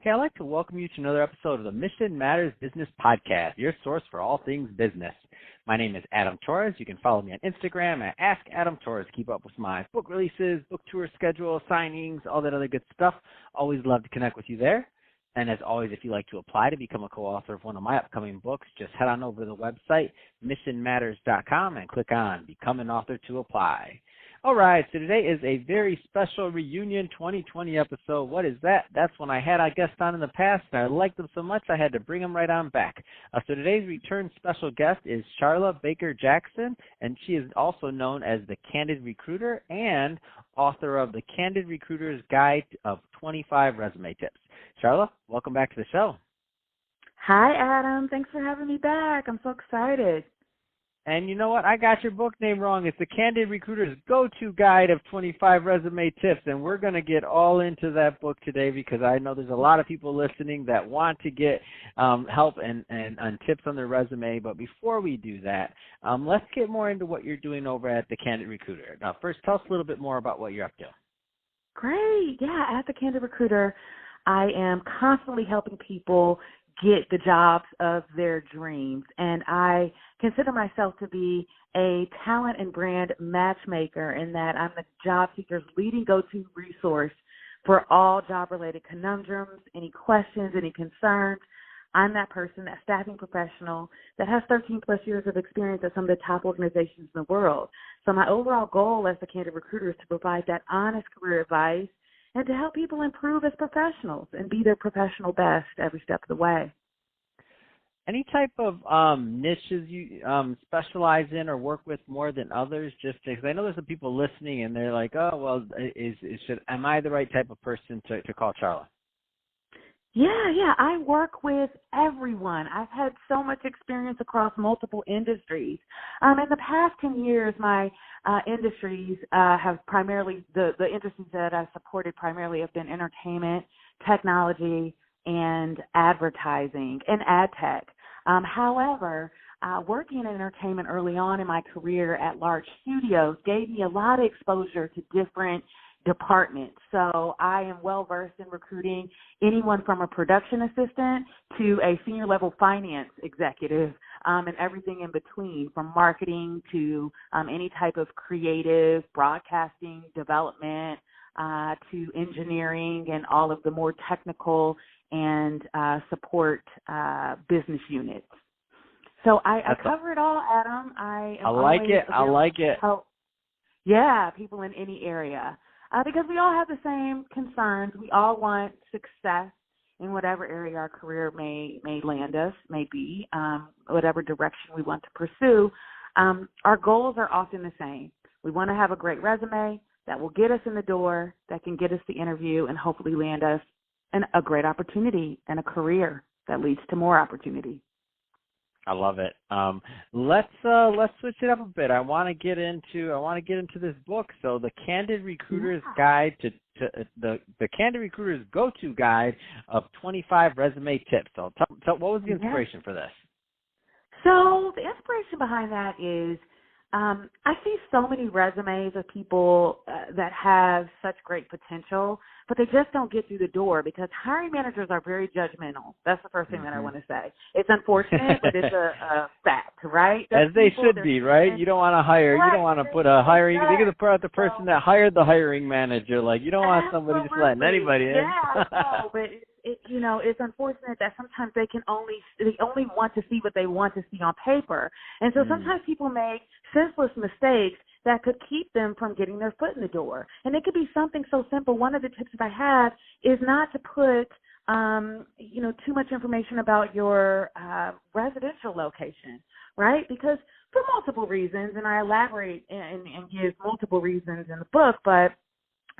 Hey, I'd like to welcome you to another episode of the Mission Matters Business Podcast, your source for all things business. My name is Adam Torres. You can follow me on Instagram at AskAdamTorres. Keep up with my book releases, book tour schedule, signings, all that other good stuff. Always love to connect with you there. And as always, if you'd like to apply to become a co-author of one of my upcoming books, just head on over to the website, missionmatters.com, and click on Become an Author to apply. All right, so today is a very special reunion 2020 episode. What is that? That's when I had a guest on in the past, and I liked them so much I had to bring them right on back. So today's return special guest is Charla Baker-Jackson, and she is also known as the Candid Recruiter and author of The Candid Recruiter's Guide of 25 Resume Tips. Charla, welcome back to the show. Hi, Adam. Thanks for having me back. I'm so excited. And you know what? I got your book name wrong. It's the Candid Recruiter's Go-To Guide of 25 Resume Tips, and we're going to get all into that book today because I know there's a lot of people listening that want to get help and tips on their resume. But before we do that, let's get more into what you're doing over at the Candid Recruiter. Now, first, tell us a little bit more about what you're up to. Great. Yeah, at the Candid Recruiter, I am constantly helping people get the jobs of their dreams. And I consider myself to be a talent and brand matchmaker in that I'm the job seeker's leading go-to resource for all job-related conundrums, any questions, any concerns. I'm that person, that staffing professional that has 13 plus years of experience at some of the top organizations in the world. So my overall goal as the Candid Recruiter is to provide that honest career advice and to help people improve as professionals and be their professional best every step of the way. Any type of niches you specialize in or work with more than others? Just because I know there's some people listening and they're like, oh, well, am I the right type of person to call Charla? Yeah, I work with everyone. I've had so much experience across multiple industries. In the past 10 years, my industries have primarily, the industries that I've supported primarily have been entertainment, technology, and advertising, and ad tech. However, working in entertainment early on in my career at large studios gave me a lot of exposure to different departments. So I am well-versed in recruiting anyone from a production assistant to a senior-level finance executive and everything in between, from marketing to any type of creative, broadcasting, development, to engineering and all of the more technical and support business units. So I cover it all, Adam. I like it. Help, people in any area. Because we all have the same concerns. We all want success in whatever area our career may land us, whatever direction we want to pursue. Our goals are often the same. We want to have a great resume that will get us in the door, that can get us the interview, and hopefully land us a great opportunity and a career that leads to more opportunity. I love it. Let's switch it up a bit. I want to get into this book. So the Candid Recruiter's Guide to the Candid Recruiter's Go-To Guide of 25 Resume Tips. So what was the inspiration for this? So the inspiration behind that is I see so many resumes of people that have such great potential, but they just don't get through the door because hiring managers are very judgmental. That's the first thing that I want to say. It's unfortunate, but it's a fact, right? As they should be, right? You don't want to hire. Right. You don't want to put a hiring. You're going to put out the person that hired the hiring manager. Like, you don't want somebody just letting anybody in. Yeah, no, but it's unfortunate that sometimes they only want to see what they want to see on paper. And so sometimes people make senseless mistakes that could keep them from getting their foot in the door. And it could be something so simple. One of the tips that I have is not to put, too much information about your residential location, right? Because for multiple reasons, and I elaborate and give multiple reasons in the book, but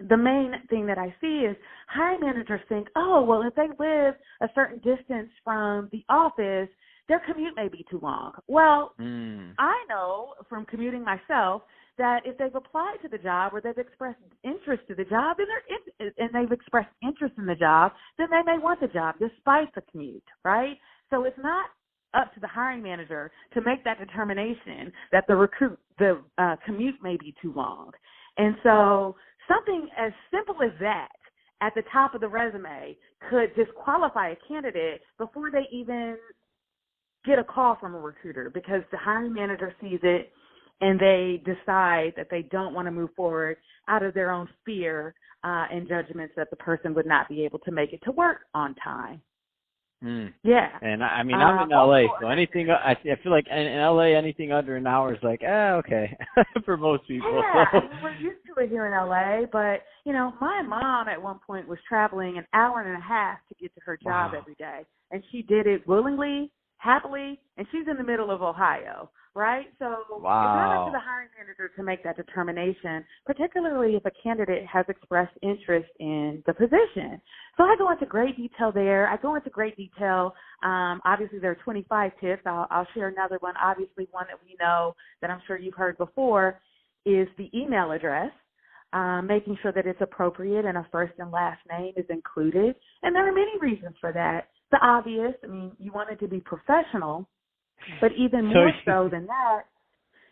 the main thing that I see is hiring managers think, oh, well, if they live a certain distance from the office, their commute may be too long. Well, I know from commuting myself that if they've applied to the job or they've expressed interest to the job and they've expressed interest in the job, then they may want the job despite the commute, right? So it's not up to the hiring manager to make that determination that the commute may be too long. And so something as simple as that at the top of the resume could disqualify a candidate before they even get a call from a recruiter, because the hiring manager sees it and they decide that they don't want to move forward out of their own fear and judgments that the person would not be able to make it to work on time. Yeah. And I mean, I'm in LA, so anything, I feel like in LA, anything under an hour is like, okay, for most people. Yeah, I mean, we're used to it here in LA, but, you know, my mom at one point was traveling an hour and a half to get to her job every day, and she did it willingly, happily, and she's in the middle of Ohio, right? So it's not up to the hiring manager to make that determination, particularly if a candidate has expressed interest in the position. So I go into great detail there. I go into great detail. Obviously, there are 25 tips. I'll share another one. Obviously, one that we know that I'm sure you've heard before is the email address, making sure that it's appropriate and a first and last name is included. And there are many reasons for that. The obvious, I mean, you want it to be professional, but even more so than that,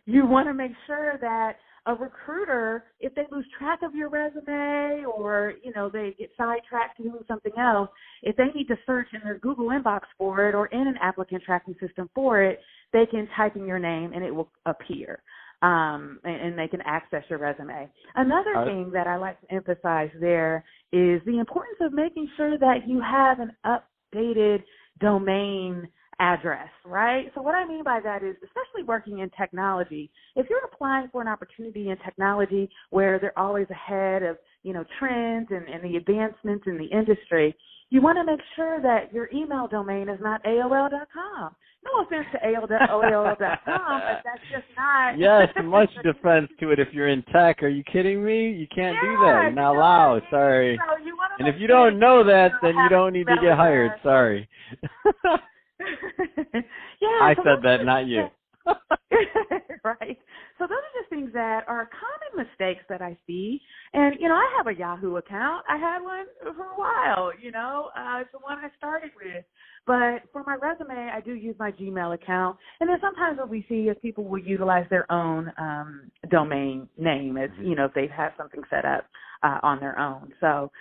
you want to make sure that a recruiter, if they lose track of your resume or, you know, they get sidetracked to doing something else, if they need to search in their Google inbox for it or in an applicant tracking system for it, they can type in your name and it will appear. And they can access your resume. Another thing that I like to emphasize there is the importance of making sure that you have an updated domain address, right? So what I mean by that is, especially working in technology, if you're applying for an opportunity in technology where they're always ahead of, you know, trends and the advancements in the industry, you want to make sure that your email domain is not AOL.com. No offense to AOL.com, but that's just not. Yes, much defense to it if you're in tech. Are you kidding me? You can't do that. You're not allowed. Sorry. So and if you don't know that, then you don't need to get hired. Sorry. Yeah, I said that, not you. Right. So those are just things that are common mistakes that I see. And, you know, I have a Yahoo account. I had one for a while, you know. It's the one I started with. But for my resume, I do use my Gmail account. And then sometimes what we see is people will utilize their own domain name as, you know, if they have something set up on their own. So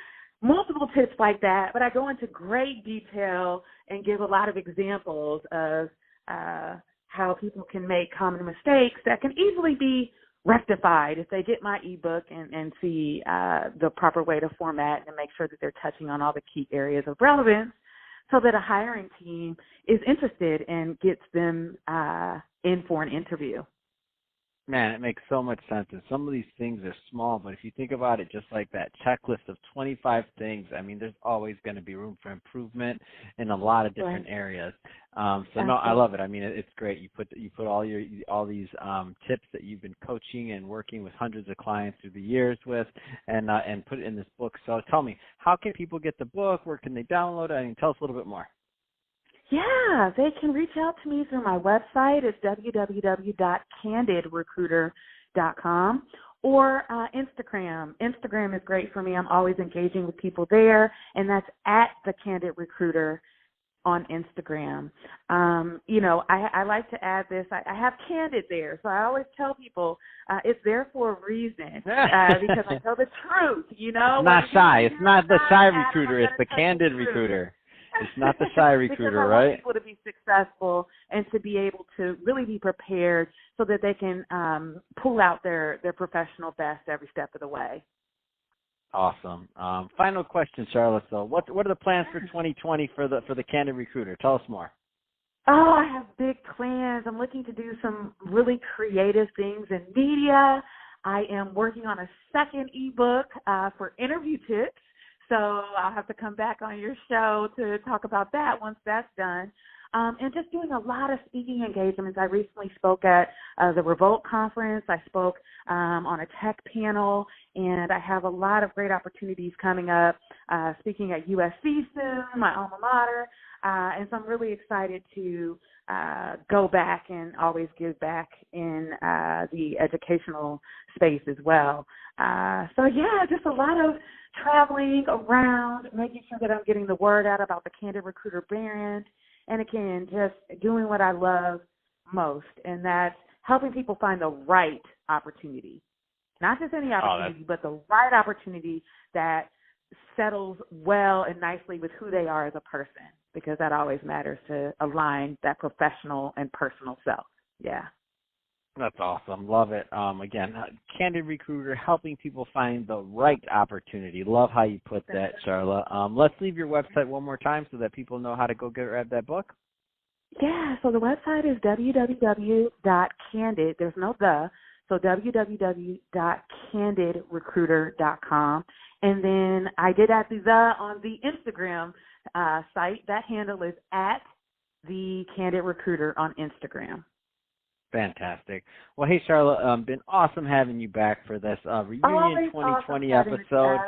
multiple tips like that. But I go into great detail and give a lot of examples of how people can make common mistakes that can easily be rectified if they get my ebook and see the proper way to format and make sure that they're touching on all the key areas of relevance so that a hiring team is interested and gets them in for an interview. Man, it makes so much sense. And some of these things are small, but if you think about it just like that checklist of 25 things, I mean, there's always going to be room for improvement in a lot of different areas. No, I love it. I mean, it's great. You put all these tips that you've been coaching and working with hundreds of clients through the years with, and put it in this book. So tell me, how can people get the book? Where can they download it? I mean, tell us a little bit more. Yeah, they can reach out to me through my website. It's www.CandidRecruiter.com or Instagram. Instagram is great for me. I'm always engaging with people there, and that's at TheCandidRecruiter on Instagram. You know, I like to add this. I have Candid there, so I always tell people it's there for a reason because I tell the truth, you know. It's not shy. It's not the shy recruiter. It's the Candid recruiter. It's not the shy recruiter, because I right? want people to be successful and to be able to really be prepared so that they can pull out their professional best every step of the way. Awesome. Final question, Charla. So, what are the plans for 2020 for the Candid Recruiter? Tell us more. Oh, I have big plans. I'm looking to do some really creative things in media. I am working on a second ebook for interview tips. So I'll have to come back on your show to talk about that once that's done. And just doing a lot of speaking engagements. I recently spoke at the Revolt conference. I spoke on a tech panel, and I have a lot of great opportunities coming up, speaking at USC soon, my alma mater. And so I'm really excited to go back and always give back in the educational space as well. So, yeah, just a lot of traveling around, making sure that I'm getting the word out about the Candid Recruiter brand, and again, just doing what I love most, and that's helping people find the right opportunity. Not just any opportunity, but the right opportunity that settles well and nicely with who they are as a person, because that always matters to align that professional and personal self. Yeah. That's awesome. Love it. Again, Candid Recruiter, helping people find the right opportunity. Love how you put that, Charla. Let's leave your website one more time so that people know how to go grab that book. Yeah, so the website is www.candid, there's no the, so www.candidrecruiter.com. And then I did add the on the Instagram site. That handle is at TheCandidRecruiter on Instagram. Fantastic. Well, hey, Charla, been awesome having you back for this reunion 2020 episode.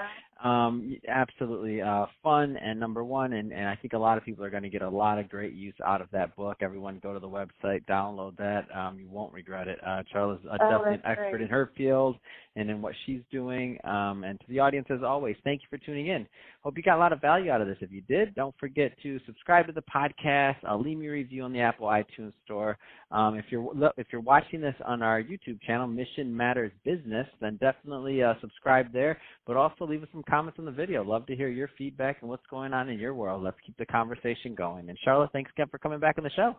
Absolutely fun and number one, and I think a lot of people are going to get a lot of great use out of that book. Everyone go to the website, download that. You won't regret it. Charla's definitely an expert in her field and in what she's doing. And to the audience, as always, thank you for tuning in. Hope you got a lot of value out of this. If you did, don't forget to subscribe to the podcast. Leave me a review on the Apple iTunes Store. If you're watching this on our YouTube channel, Mission Matters Business, then definitely subscribe there, but also leave us some comments on the video. Love to hear your feedback and what's going on in your world. Let's keep the conversation going. And Charla, thanks again for coming back on the show.